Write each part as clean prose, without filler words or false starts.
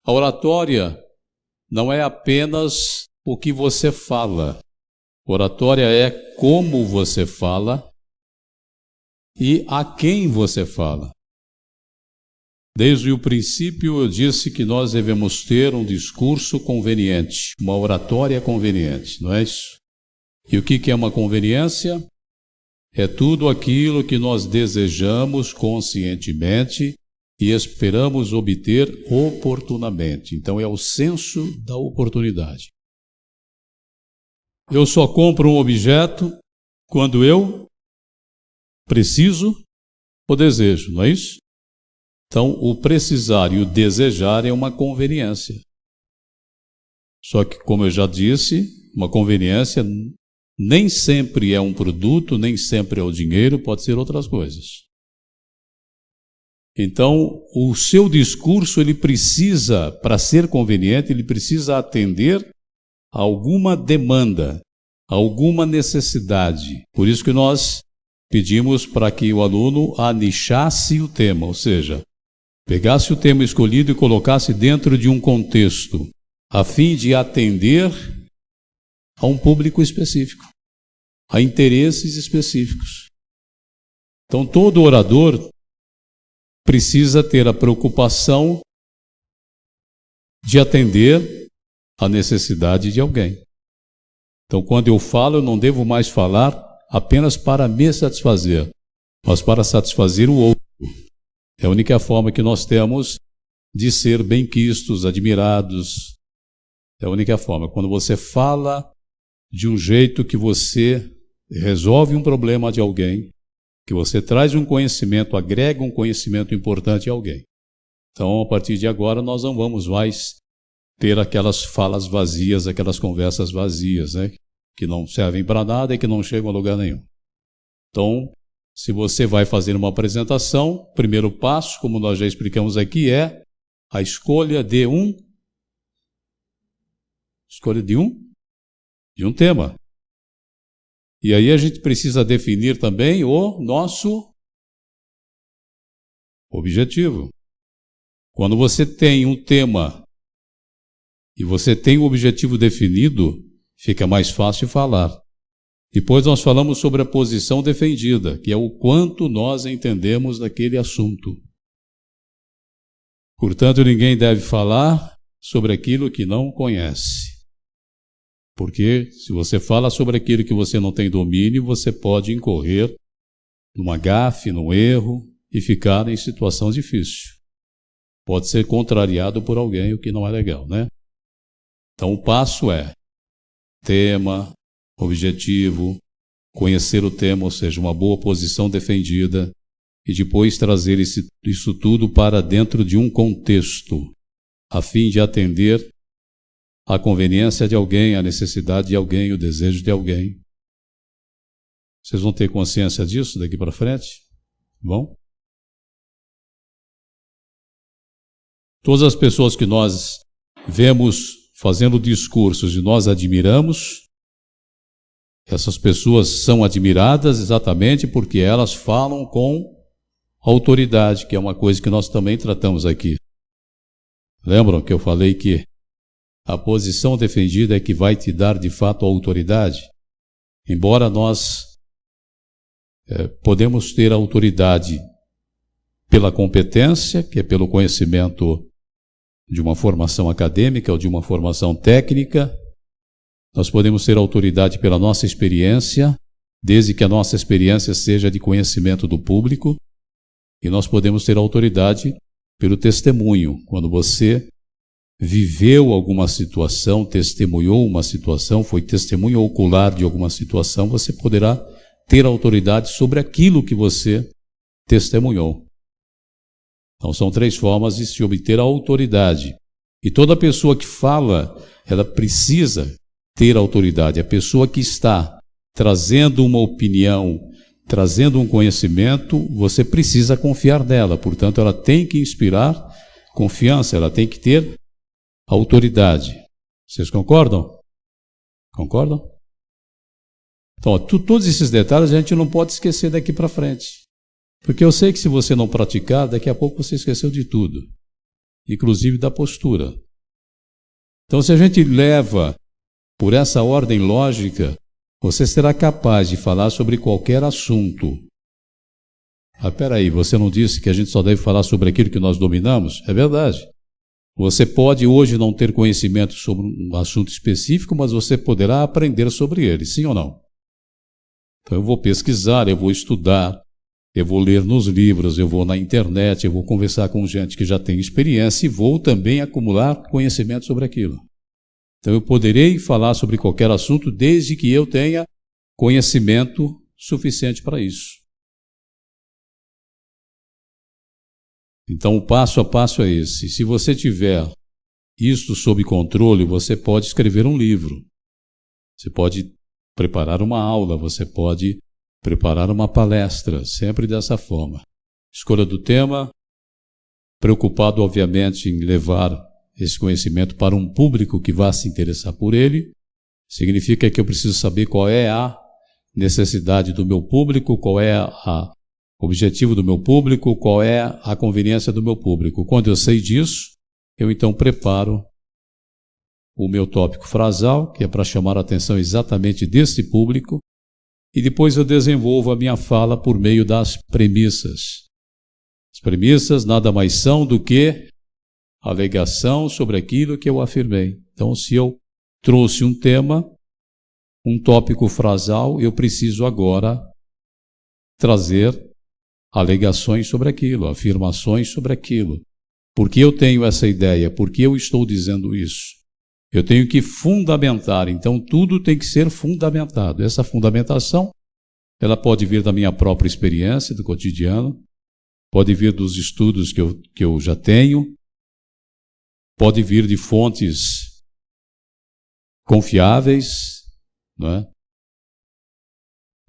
A oratória não é apenas o que você fala. Oratória é como você fala e a quem você fala. Desde o princípio eu disse que nós devemos ter um discurso conveniente, uma oratória conveniente, não é isso? E o que é uma conveniência? É tudo aquilo que nós desejamos conscientemente e esperamos obter oportunamente. Então é o senso da oportunidade. Eu só compro um objeto quando eu preciso ou desejo, não é isso? Então, o precisar e o desejar é uma conveniência. Só que, como eu já disse, uma conveniência nem sempre é um produto, nem sempre é o dinheiro, pode ser outras coisas. Então, o seu discurso, ele precisa, para ser conveniente, ele precisa atender a alguma demanda, a alguma necessidade. Por isso que nós pedimos para que o aluno anichasse o tema, ou seja, pegasse o tema escolhido e colocasse dentro de um contexto, a fim de atender a um público específico, a interesses específicos. Então, todo orador precisa ter a preocupação de atender a necessidade de alguém. Então, quando eu falo, eu não devo mais falar apenas para me satisfazer, mas para satisfazer o outro. É a única forma que nós temos de ser bem-quistos, admirados. É a única forma. Quando você fala de um jeito que você resolve um problema de alguém, que você traz um conhecimento, agrega um conhecimento importante a alguém. Então, a partir de agora, nós não vamos mais ter aquelas falas vazias, aquelas conversas vazias, né? Que não servem para nada e que não chegam a lugar nenhum. Então, se você vai fazer uma apresentação, o primeiro passo, como nós já explicamos aqui, é a escolha de um tema. E aí a gente precisa definir também o nosso objetivo. Quando você tem um tema e você tem o objetivo definido, fica mais fácil falar. Depois nós falamos sobre a posição defendida, que é o quanto nós entendemos daquele assunto. Portanto, ninguém deve falar sobre aquilo que não conhece. Porque se você fala sobre aquilo que você não tem domínio, você pode incorrer numa gafe, num erro e ficar em situação difícil. Pode ser contrariado por alguém, o que não é legal, né? Então, o passo é tema, objetivo, conhecer o tema, ou seja, uma boa posição defendida, e depois trazer isso tudo para dentro de um contexto, a fim de atender a conveniência de alguém, a necessidade de alguém, o desejo de alguém. Vocês vão ter consciência disso daqui para frente? Bom? Todas as pessoas que nós vemos fazendo discursos e nós admiramos, essas pessoas são admiradas exatamente porque elas falam com autoridade, que é uma coisa que nós também tratamos aqui. Lembram que eu falei que a posição defendida é que vai te dar de fato a autoridade? Embora nós podemos ter a autoridade pela competência, que é pelo conhecimento de uma formação acadêmica ou de uma formação técnica, nós podemos ter autoridade pela nossa experiência, desde que a nossa experiência seja de conhecimento do público, e nós podemos ter autoridade pelo testemunho. Quando você viveu alguma situação, testemunhou uma situação, foi testemunho ocular de alguma situação, você poderá ter autoridade sobre aquilo que você testemunhou. Então, são 3 formas de se obter a autoridade. E toda pessoa que fala, ela precisa ter autoridade. A pessoa que está trazendo uma opinião, trazendo um conhecimento, você precisa confiar nela. Portanto, ela tem que inspirar confiança, ela tem que ter autoridade. Vocês concordam? Concordam? Então, todos esses detalhes a gente não pode esquecer daqui para frente. Porque eu sei que se você não praticar, daqui a pouco você esqueceu de tudo. inclusive da postura. Então, se a gente leva por essa ordem lógica, você será capaz de falar sobre qualquer assunto. Ah, peraí, você não disse que a gente só deve falar sobre aquilo que nós dominamos? É verdade. Você pode hoje não ter conhecimento sobre um assunto específico, mas você poderá aprender sobre ele, sim ou não? Então eu vou pesquisar, eu vou estudar, eu vou ler nos livros, eu vou na internet, eu vou conversar com gente que já tem experiência e vou também acumular conhecimento sobre aquilo. Então eu poderei falar sobre qualquer assunto desde que eu tenha conhecimento suficiente para isso. Então o passo a passo é esse. Se você tiver isso sob controle, você pode escrever um livro. Você pode preparar uma aula, você pode preparar uma palestra, sempre dessa forma. Escolha do tema, preocupado, obviamente, em levar esse conhecimento para um público que vá se interessar por ele. Significa que eu preciso saber qual é a necessidade do meu público, qual é o objetivo do meu público, qual é a conveniência do meu público. Quando eu sei disso, eu então preparo o meu tópico frasal, que é para chamar a atenção exatamente desse público, e depois eu desenvolvo a minha fala por meio das premissas. As premissas nada mais são do que alegação sobre aquilo que eu afirmei. Então, se eu trouxe um tema, um tópico frasal, eu preciso agora trazer alegações sobre aquilo, afirmações sobre aquilo. Por que eu tenho essa ideia? Por que eu estou dizendo isso? Eu tenho que fundamentar, então tudo tem que ser fundamentado. Essa fundamentação, ela pode vir da minha própria experiência, do cotidiano, pode vir dos estudos que eu já tenho, pode vir de fontes confiáveis, não é?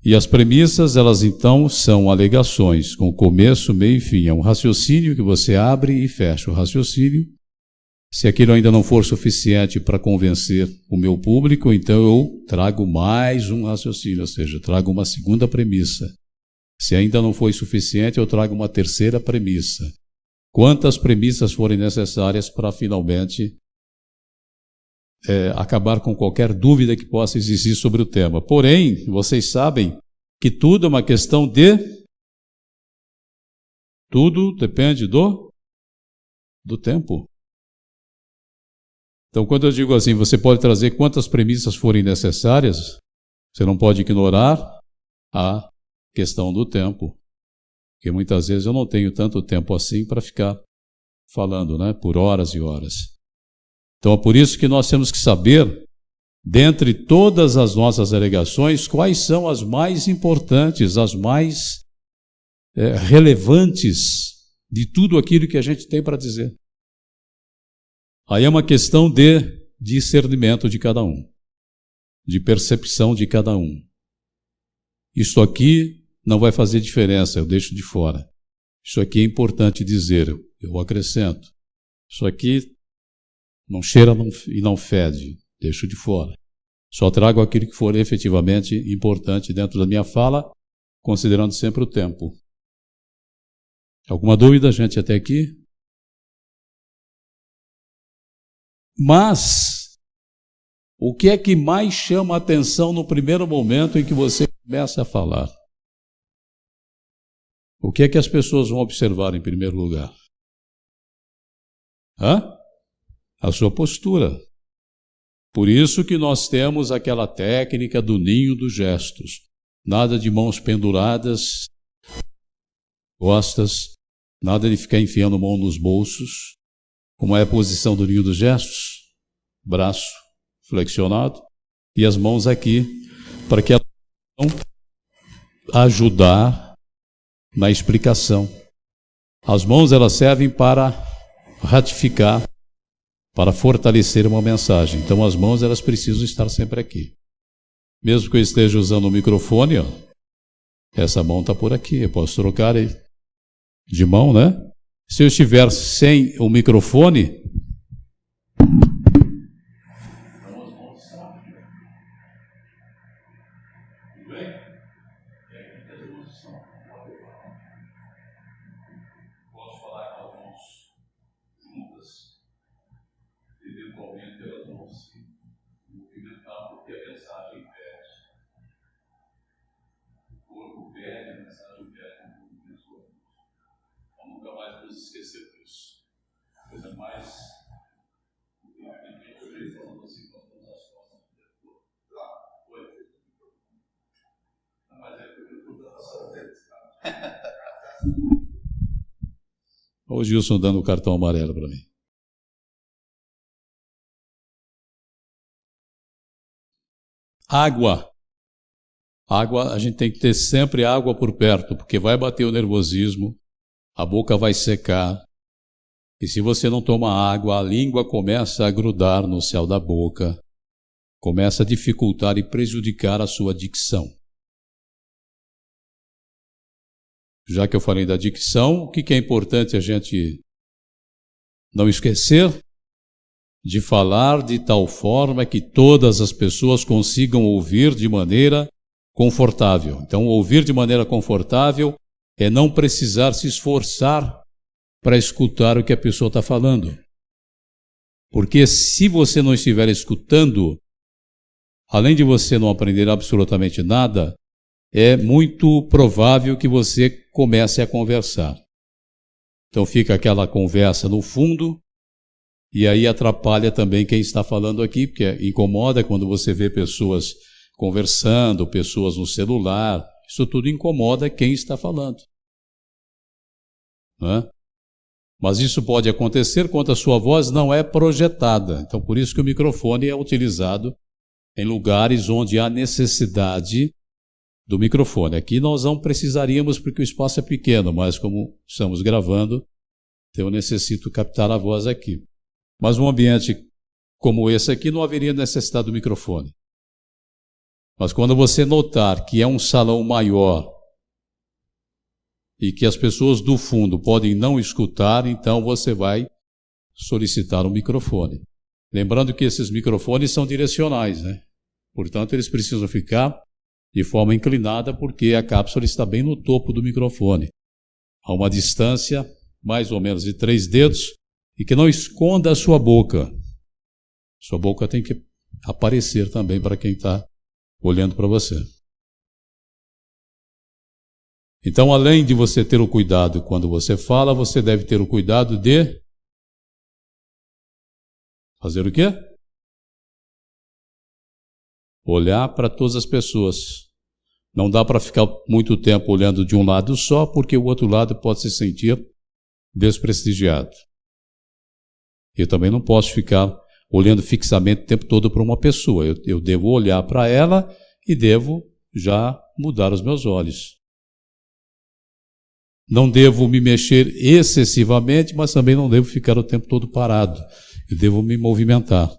E as premissas, elas então são alegações, com começo, meio e fim. É um raciocínio que você abre e fecha o raciocínio. Se aquilo ainda não for suficiente para convencer o meu público, então eu trago mais um raciocínio, ou seja, trago uma segunda premissa. Se ainda não foi suficiente, eu trago uma terceira premissa. Quantas premissas forem necessárias para finalmente acabar com qualquer dúvida que possa existir sobre o tema. Porém, vocês sabem que tudo é uma questão de... Tudo depende do tempo. Então, quando eu digo assim, você pode trazer quantas premissas forem necessárias, você não pode ignorar a questão do tempo. Porque muitas vezes eu não tenho tanto tempo assim para ficar falando, né, por horas e horas. Então, é por isso que nós temos que saber, dentre todas as nossas alegações, quais são as mais importantes, as mais relevantes de tudo aquilo que a gente tem para dizer. Aí é uma questão de discernimento de cada um, de percepção de cada um. Isso aqui não vai fazer diferença, eu deixo de fora. Isso aqui é importante dizer, eu acrescento. Isso aqui não cheira e não fede, deixo de fora. Só trago aquilo que for efetivamente importante dentro da minha fala, considerando sempre o tempo. Alguma dúvida, gente, até aqui? Mas, o que é que mais chama a atenção no primeiro momento em que você começa a falar? O que é que as pessoas vão observar em primeiro lugar? A sua postura. Por isso que nós temos aquela técnica do ninho dos gestos. Nada de mãos penduradas, costas, nada de ficar enfiando mão nos bolsos. Como é a posição do ninho dos gestos? Braço flexionado e as mãos aqui, para que elas possam ajudar na explicação. As mãos, elas servem para ratificar, para fortalecer uma mensagem. Então as mãos, elas precisam estar sempre aqui. Mesmo que eu esteja usando o microfone, ó, essa mão está por aqui, eu posso trocar de mão, né? Se eu estiver sem o microfone, posso falar com as mãos juntas, podemos esquecer disso. Coisa mais. Olha o Gilson dando o cartão amarelo para mim. Água. Água, a gente tem que ter sempre água por perto, porque vai bater o nervosismo, a boca vai secar. E se você não toma água, a língua começa a grudar no céu da boca, começa a dificultar e prejudicar a sua dicção. Já que eu falei da dicção, o que é importante a gente não esquecer? De falar de tal forma que todas as pessoas consigam ouvir de maneira confortável. Então, ouvir de maneira confortável é não precisar se esforçar para escutar o que a pessoa está falando. Porque se você não estiver escutando, além de você não aprender absolutamente nada, é muito provável que você comece a conversar. Então fica aquela conversa no fundo, e aí atrapalha também quem está falando aqui, porque incomoda quando você vê pessoas conversando, pessoas no celular, isso tudo incomoda quem está falando. Não é? Mas isso pode acontecer quando a sua voz não é projetada. Então por isso que o microfone é utilizado em lugares onde há necessidade do microfone. Aqui nós não precisaríamos porque o espaço é pequeno, mas como estamos gravando, então eu necessito captar a voz aqui. Mas num ambiente como esse aqui não haveria necessidade do microfone. Mas quando você notar que é um salão maior e que as pessoas do fundo podem não escutar, então você vai solicitar um microfone. Lembrando que esses microfones são direcionais, né? Portanto, eles precisam ficar de forma inclinada porque a cápsula está bem no topo do microfone, a uma distância mais ou menos de 3 dedos, e que não esconda a sua boca. Sua boca tem que aparecer também para quem está olhando para você. Então, além de você ter o cuidado quando você fala, você deve ter o cuidado de fazer o quê? Olhar para todas as pessoas. Não dá para ficar muito tempo olhando de um lado só, porque o outro lado pode se sentir desprestigiado. Eu também não posso ficar olhando fixamente o tempo todo para uma pessoa. Eu devo olhar para ela e devo já mudar os meus olhos. Não devo me mexer excessivamente, mas também não devo ficar o tempo todo parado. Eu devo me movimentar.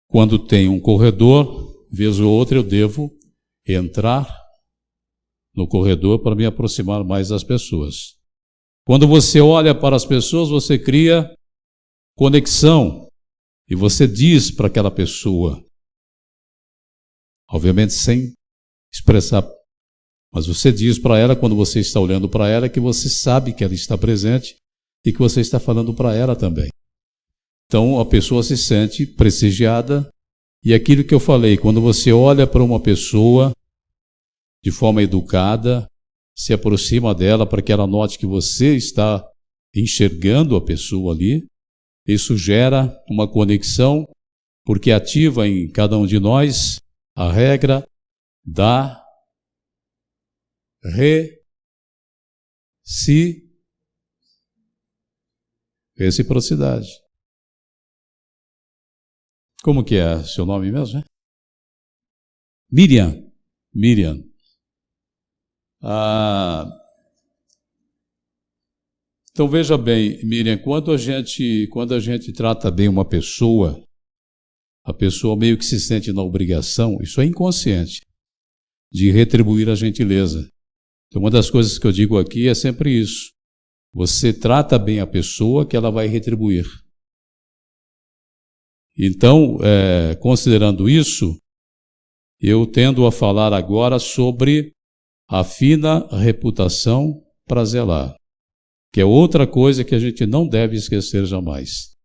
Quando tem um corredor, vez ou outra, eu devo entrar no corredor para me aproximar mais das pessoas. Quando você olha para as pessoas, você cria conexão e você diz para aquela pessoa, obviamente sem expressar, mas você diz para ela, quando você está olhando para ela, que você sabe que ela está presente e que você está falando para ela também. Então a pessoa se sente prestigiada, e aquilo que eu falei, quando você olha para uma pessoa de forma educada, se aproxima dela para que ela note que você está enxergando a pessoa ali, isso gera uma conexão, porque ativa em cada um de nós a regra da reciprocidade. Como que é seu nome mesmo, né? Miriam. Então veja bem, Miriam, quando a gente trata bem uma pessoa, a pessoa meio que se sente na obrigação, isso é inconsciente, de retribuir a gentileza. Então uma das coisas que eu digo aqui é sempre isso. Você trata bem a pessoa que ela vai retribuir. Então, considerando isso, eu tendo a falar agora sobre a fina reputação para zelar, que é outra coisa que a gente não deve esquecer jamais.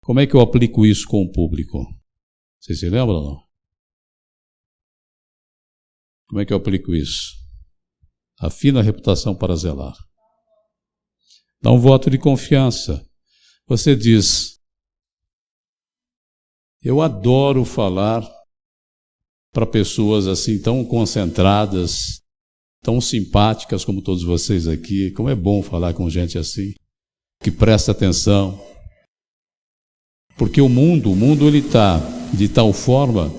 Como é que eu aplico isso com o público? Vocês se lembram ou não? Como é que eu aplico isso? A fina reputação para zelar. Dá um voto de confiança. Você diz: eu adoro falar para pessoas assim tão concentradas, tão simpáticas como todos vocês aqui. Como é bom falar com gente assim, que presta atenção. Porque o mundo ele está de tal forma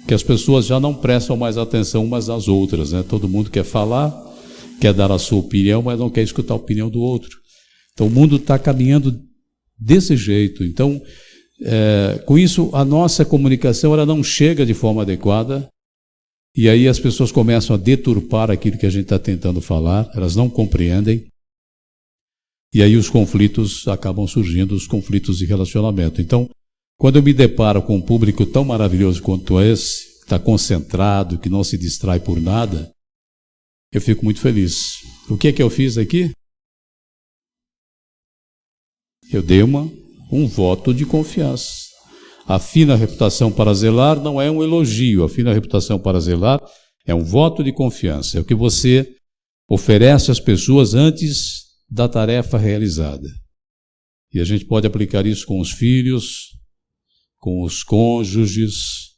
que as pessoas já não prestam mais atenção umas às outras, né? Todo mundo quer falar, quer dar a sua opinião, mas não quer escutar a opinião do outro. Então o mundo está caminhando desse jeito. Então, com isso, a nossa comunicação ela não chega de forma adequada, e aí as pessoas começam a deturpar aquilo que a gente está tentando falar, elas não compreendem, e aí os conflitos acabam surgindo, os conflitos de relacionamento. Então, quando eu me deparo com um público tão maravilhoso quanto esse, que está concentrado, que não se distrai por nada, eu fico muito feliz. O que é que eu fiz aqui? Eu dei um voto de confiança. A fina reputação para zelar não é um elogio. A fina reputação para zelar é um voto de confiança. É o que você oferece às pessoas antes da tarefa realizada. E a gente pode aplicar isso com os filhos, com os cônjuges,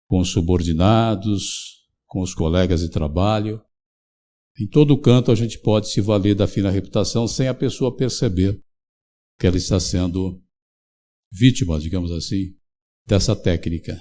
com os subordinados, com os colegas de trabalho. Em todo canto a gente pode se valer da fina reputação sem a pessoa perceber que ela está sendo vítima, digamos assim, dessa técnica.